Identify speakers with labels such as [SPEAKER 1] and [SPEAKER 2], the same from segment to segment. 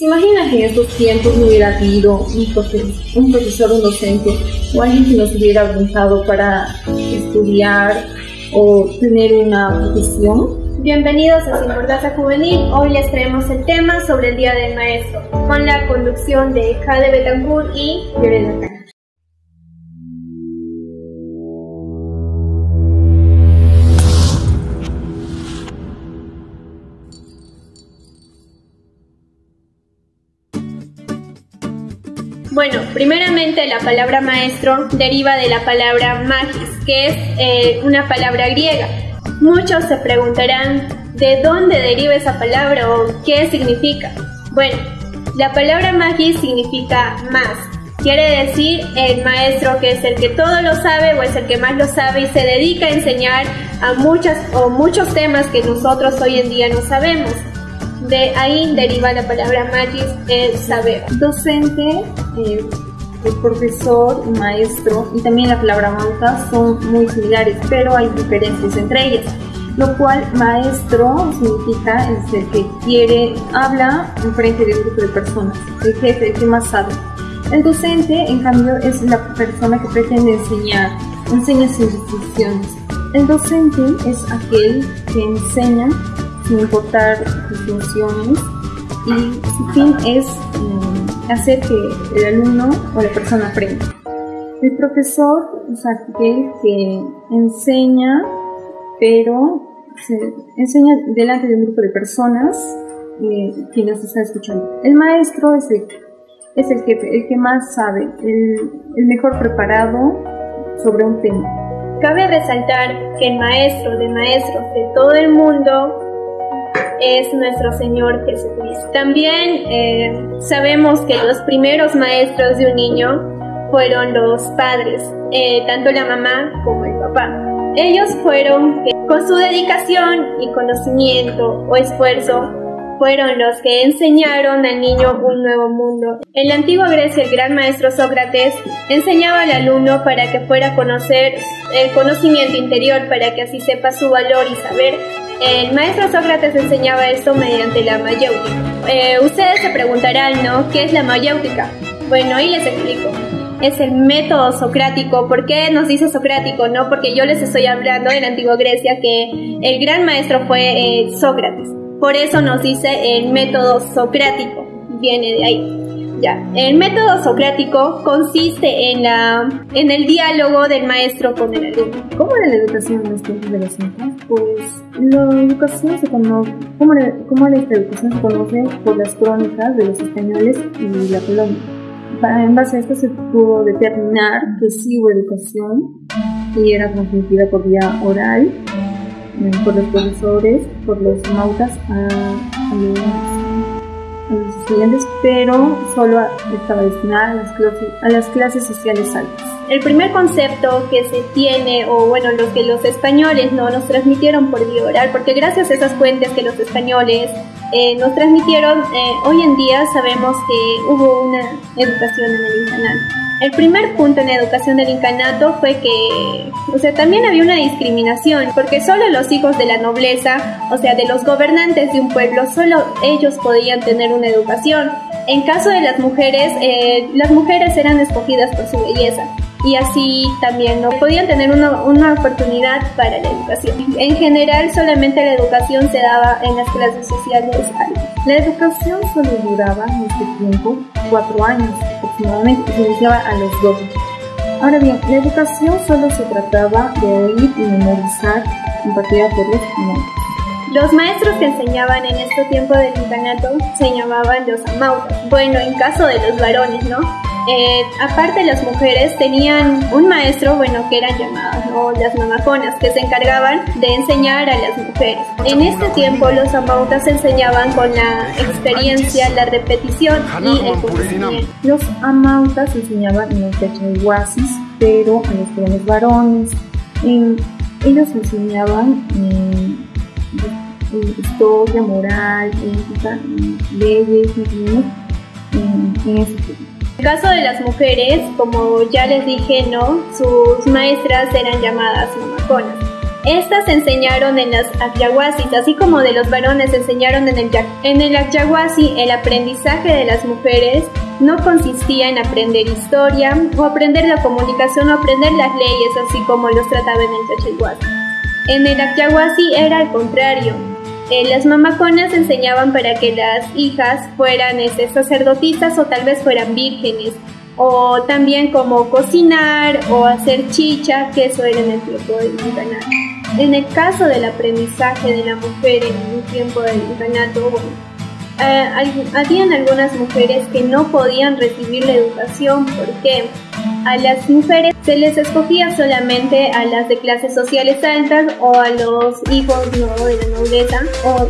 [SPEAKER 1] ¿Se imagina que en estos tiempos no hubiera habido un profesor, un docente o alguien que nos hubiera orientado para estudiar o tener una profesión?
[SPEAKER 2] Bienvenidos a Simbordaza Juvenil. Hoy les traemos el tema sobre el Día del Maestro, con la conducción de Jade Betancourt y Lorena Cano. Bueno, primeramente la palabra maestro deriva de la palabra magis, que es una palabra griega. Muchos se preguntarán de dónde deriva esa palabra o qué significa. Bueno, la palabra magis significa más. Quiere decir el maestro, que es el que todo lo sabe o es el que más lo sabe y se dedica a enseñar a muchos temas que nosotros hoy en día no sabemos. De ahí deriva la palabra magis, el saber.
[SPEAKER 1] Docente, el profesor, maestro y también la palabra mauta son muy similares, pero hay diferencias entre ellas. Lo cual maestro significa es el que habla en frente de un grupo de personas, el jefe, el que más sabe. El docente, en cambio, es la persona que pretende enseña sin restricciones. El docente es aquel que enseña sin importar sus funciones y su fin es hacer que el alumno o la persona aprenda. El profesor es aquel que enseña, pero se enseña delante de un grupo de personas que nos está escuchando. El maestro es el jefe, el que más sabe, el mejor preparado sobre un tema.
[SPEAKER 2] Cabe resaltar que el maestro de maestros de todo el mundo es nuestro Señor Jesucristo. También sabemos que los primeros maestros de un niño fueron los padres, tanto la mamá como el papá. Ellos fueron, con su dedicación y conocimiento o esfuerzo, fueron los que enseñaron al niño un nuevo mundo. En la antigua Grecia, el gran maestro Sócrates enseñaba al alumno para que fuera a conocer el conocimiento interior, para que así sepa su valor y saber. El maestro Sócrates enseñaba esto mediante la mayéutica. Ustedes se preguntarán, ¿no? ¿Qué es la mayéutica? Bueno, ahí les explico. Es el método socrático. ¿Por qué nos dice socrático? No, porque yo les estoy hablando de la antigua Grecia, que el gran maestro fue Sócrates. Por eso nos dice el método socrático. Viene de ahí. Ya. El método socrático consiste en el diálogo del maestro con el alumno.
[SPEAKER 1] ¿Cómo era la educación en los tiempos de los incas? Pues la educación se conoce, ¿cómo era esta educación? Se conoce por las crónicas de los españoles y la colonia. En base a esto se pudo determinar que sí hubo educación y era transmitida por vía oral, por los profesores, por los mautas a los estudiantes, pero solo estaba destinada a las clases sociales altas.
[SPEAKER 2] El primer concepto que se tiene, o bueno, los que los españoles no nos transmitieron por vía oral, porque gracias a esas fuentes que los españoles nos transmitieron, hoy en día sabemos que hubo una educación en el incanato. El primer punto en la educación del incanato fue que, también había una discriminación, porque solo los hijos de la nobleza, de los gobernantes de un pueblo, solo ellos podían tener una educación. En caso de las mujeres eran escogidas por su belleza. Y así también no podían tener una oportunidad para la educación. En general, solamente la educación se daba en las clases sociales altas.
[SPEAKER 1] La educación solo duraba en este tiempo 4 años aproximadamente, y se iniciaba a los 12. Ahora bien, la educación solo se trataba de oír y memorizar, impartida por los monjes.
[SPEAKER 2] Los maestros que enseñaban en este tiempo del incanato se llamaban los amautas. Bueno, en caso de los varones, ¿no? Aparte, las mujeres tenían un maestro, que eran llamadas, ¿no?, las mamaconas, que se encargaban de enseñar a las mujeres. En este tiempo, los amautas enseñaban con la experiencia, la repetición y el conocimiento.
[SPEAKER 1] Los amautas enseñaban en el Techahuasis, pero a los jóvenes varones. Ellos enseñaban historia, moral, ética, leyes, en ese tipo.
[SPEAKER 2] En el caso de las mujeres, como ya les dije, ¿no?, sus maestras eran llamadas mamaconas. Estas enseñaron en las Acyahuasis, así como de los varones enseñaron en el Acyahuasi. El aprendizaje de las mujeres no consistía en aprender historia o aprender la comunicación o aprender las leyes, así como los trataban en el Chalhuasi. En el Acyahuasi era al contrario. Las mamaconas enseñaban para que las hijas fueran sacerdotisas o tal vez fueran vírgenes, o también como cocinar o hacer chicha, que eso era en el tiempo del incanato. En el caso del aprendizaje de la mujer en un tiempo del incanato, habían algunas mujeres que no podían recibir la educación porque a las mujeres se les escogía solamente a las de clases sociales altas o a los hijos de la nobleza,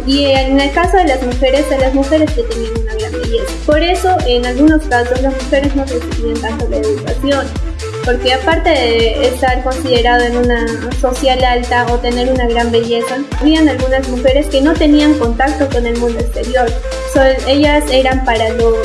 [SPEAKER 2] y en el caso de las mujeres, a las mujeres que tenían una gran belleza. Por eso, en algunos casos, las mujeres no recibían tanto la educación, porque aparte de estar considerado en una social alta o tener una gran belleza, habían algunas mujeres que no tenían contacto con el mundo exterior. Ellas eran para los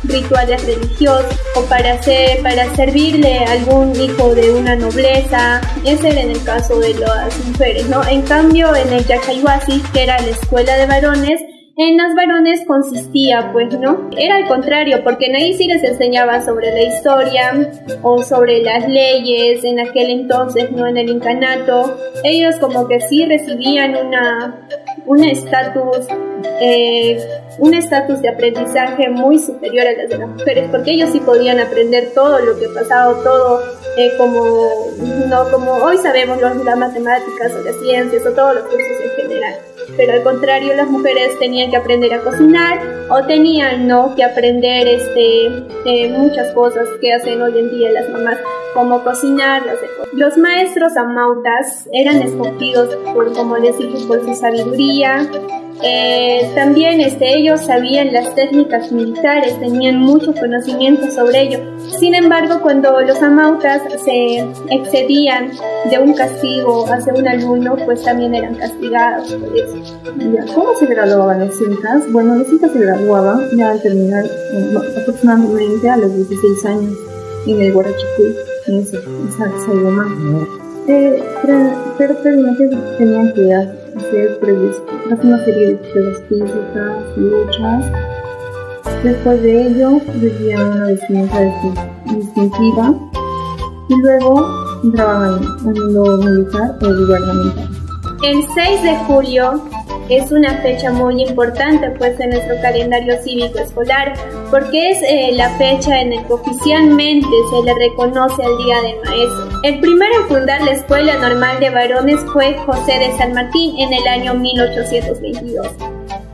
[SPEAKER 2] rituales religiosos o para servirle a algún hijo de una nobleza. Ese era en el caso de las mujeres, ¿no? En cambio, en el Yacayhuasi, que era la escuela de varones, en los varones consistía, pues, ¿no? Era al contrario, porque en ahí sí les enseñaba sobre la historia o sobre las leyes en aquel entonces, ¿no? En el incanato, ellos como que sí recibían un estatus de aprendizaje muy superior a las de las mujeres, porque ellos sí podían aprender todo lo que pasaba, todo como hoy sabemos las matemáticas o las ciencias o todos los cursos en general. Pero al contrario, las mujeres tenían que aprender a cocinar o tenían, ¿no?, que aprender muchas cosas que hacen hoy en día las mamás, como cocinar. Los maestros amautas eran escogidos por, como les dije, por su sabiduría. También ellos sabían las técnicas militares, tenían mucho conocimiento sobre ello. Sin embargo, cuando los amautas se excedían de un castigo hacia un alumno, pues también eran castigados por eso.
[SPEAKER 1] ¿Cómo se graduaban los incas? Bueno, los incas se graduaban ya al terminar aproximadamente a los 16 años en el Huarachicuy, en esa Saigomán. Pero previamente tenían que hacer una serie de pruebas físicas, luchas. Después de ello, recibían una vestimenta distintiva y luego entraban al mundo militar o gubernamental.
[SPEAKER 2] El 6 de julio es una fecha muy importante, pues, en nuestro calendario cívico escolar, porque es la fecha en la que oficialmente se le reconoce el Día del Maestro. El primero en fundar la Escuela Normal de Varones fue José de San Martín en el año 1822.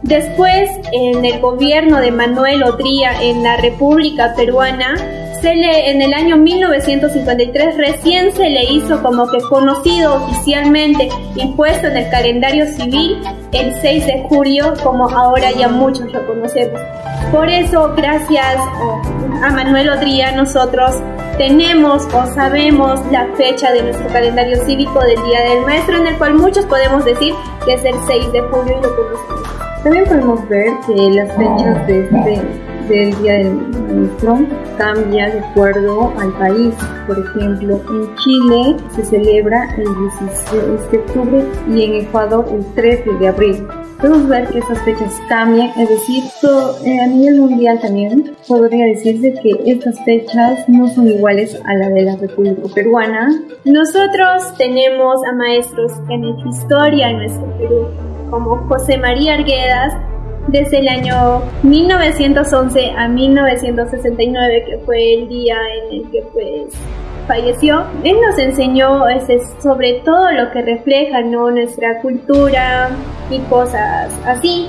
[SPEAKER 2] Después, en el gobierno de Manuel Odría en la República Peruana, en el año 1953 recién se le hizo como que conocido oficialmente, impuesto en el calendario civil, el 6 de julio, como ahora ya muchos lo conocemos. Por eso, gracias a Manuel Odría, nosotros tenemos o sabemos la fecha de nuestro calendario cívico del Día del Maestro, en el cual muchos podemos decir que es el 6 de julio y lo conocemos.
[SPEAKER 1] También podemos ver que las fechas del Día del Maestro cambian de acuerdo al país. Por ejemplo, en Chile se celebra el 16 de octubre y en Ecuador el 13 de abril. Podemos ver que esas fechas cambian, es decir, a nivel mundial también podría decirse que estas fechas no son iguales a la de la República Peruana.
[SPEAKER 2] Nosotros tenemos a maestros en historia en nuestro Perú, como José María Arguedas, desde el año 1911 a 1969, que fue el día en el que pues falleció. Él nos enseñó sobre todo lo que refleja, ¿no?, nuestra cultura y cosas así.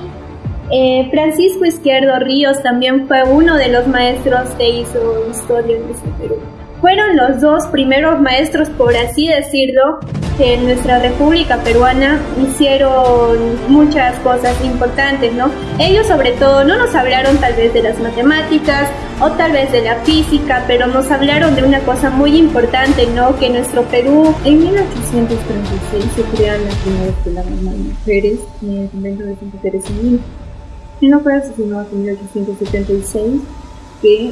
[SPEAKER 2] Francisco Izquierdo Ríos también fue uno de los maestros que hizo historia en nuestro Perú. Fueron los dos primeros maestros, por así decirlo, que en nuestra República Peruana hicieron muchas cosas importantes, ¿no? Ellos sobre todo no nos hablaron tal vez de las matemáticas o tal vez de la física, pero nos hablaron de una cosa muy importante, ¿no? Que nuestro Perú...
[SPEAKER 1] En 1836 se crea la primera escuela normal de mujeres en el convento de Santa Teresa en Lima. No fue asesinado en 1876 que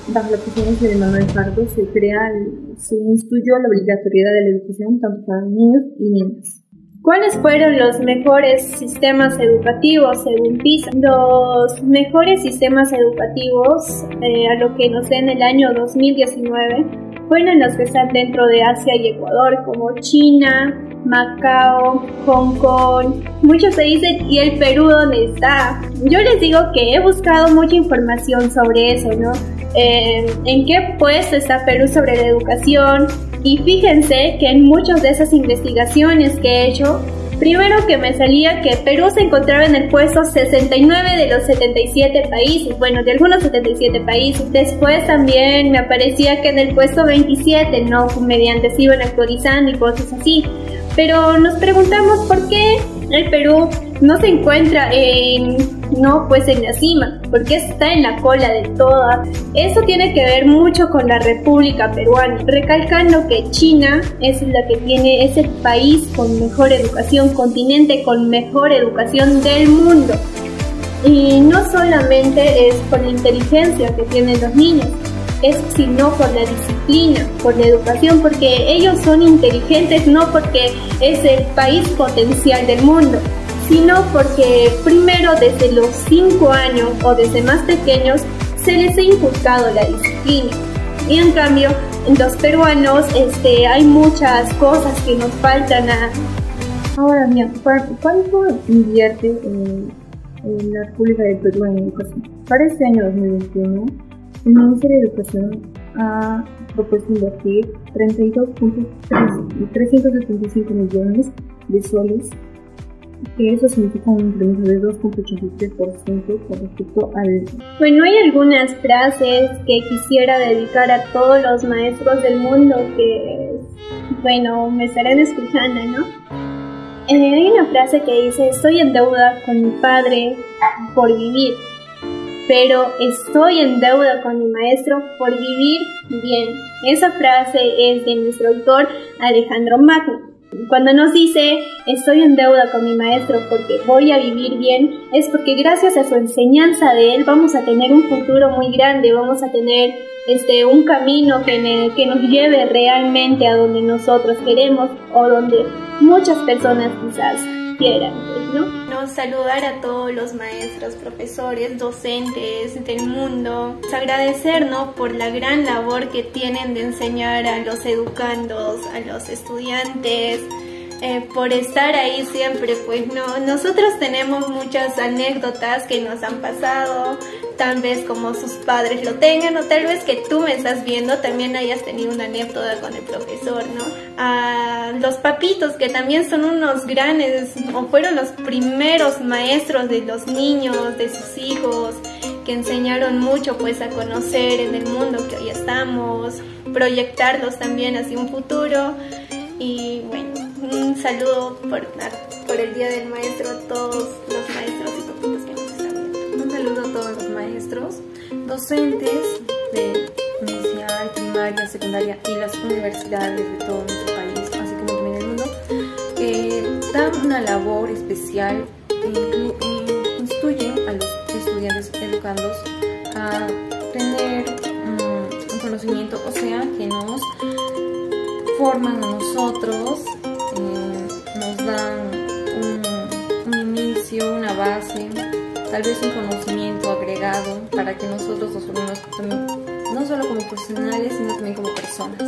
[SPEAKER 1] bajo la presidencia de Manuel Pardo se instituyó la obligatoriedad de la educación tanto para niños y niñas.
[SPEAKER 2] ¿Cuáles fueron los mejores sistemas educativos según PISA? Los mejores sistemas educativos, a lo que nos den el año 2019, fueron los que están dentro de Asia y Ecuador, como China, Macao, Hong Kong, muchos se dicen, ¿y el Perú dónde está? Yo les digo que he buscado mucha información sobre eso, ¿no? ¿En qué puesto está Perú sobre la educación? Y fíjense que en muchas de esas investigaciones que he hecho, primero que me salía que Perú se encontraba en el puesto 69 de los 77 países, bueno, de algunos 77 países. Después también me aparecía que en el puesto 27, ¿no? Mediante se iban actualizando y cosas así. Pero nos preguntamos por qué el Perú no se encuentra en la cima, porque está en la cola de todas. Eso tiene que ver mucho con la República Peruana, recalcando que China es la que tiene ese país con mejor educación, continente con mejor educación del mundo. Y no solamente es por la inteligencia que tienen los niños, sino por la disciplina, por la educación, porque ellos son inteligentes no porque es el país potencial del mundo, sino porque primero desde los 5 años o desde más pequeños se les ha inculcado la disciplina. Y en cambio, en los peruanos hay muchas cosas que nos faltan a...
[SPEAKER 1] Ahora bien, ¿cuánto invierte en la República del Perú en educación? Para este año 2021, el Ministerio de Educación ha propuesto invertir 32.375 millones de soles, que eso significa un incremento de 2.83% con respecto al...
[SPEAKER 2] Bueno, hay algunas frases que quisiera dedicar a todos los maestros del mundo que, bueno, me estarán escuchando, ¿no? Hay una frase que dice: estoy en deuda con mi padre por vivir, pero estoy en deuda con mi maestro por vivir bien. Esa frase es de nuestro autor Alejandro Magno. Cuando nos dice estoy en deuda con mi maestro porque voy a vivir bien, es porque gracias a su enseñanza de él vamos a tener un futuro muy grande, vamos a tener un camino que nos lleve realmente a donde nosotros queremos o donde muchas personas quizás quieran, ¿no? Saludar a todos los maestros, profesores, docentes del mundo, agradecer, ¿no?, por la gran labor que tienen de enseñar a los educandos, a los estudiantes, por estar ahí siempre, pues no, nosotros tenemos muchas anécdotas que nos han pasado, tal vez como sus padres lo tengan, o tal vez que tú me estás viendo también hayas tenido una anécdota con el profesor, ¿no? A los papitos que también son unos grandes, o fueron los primeros maestros de los niños, de sus hijos, que enseñaron mucho pues a conocer en el mundo que hoy estamos, proyectarlos también hacia un futuro. Y bueno, un saludo por el Día del Maestro a todos los maestros y papitos que nos están viendo.
[SPEAKER 3] Un saludo a todos los maestros, docentes de inicial, primaria, secundaria y las universidades de todo nuestro país, así como también del mundo, que dan una labor especial e instruyen a los estudiantes educandos a tener un conocimiento, o sea, que nos forman a nosotros, nos dan un inicio, una base, tal vez un conocimiento agregado para que nosotros nos formemos no solo como profesionales, sino también como personas.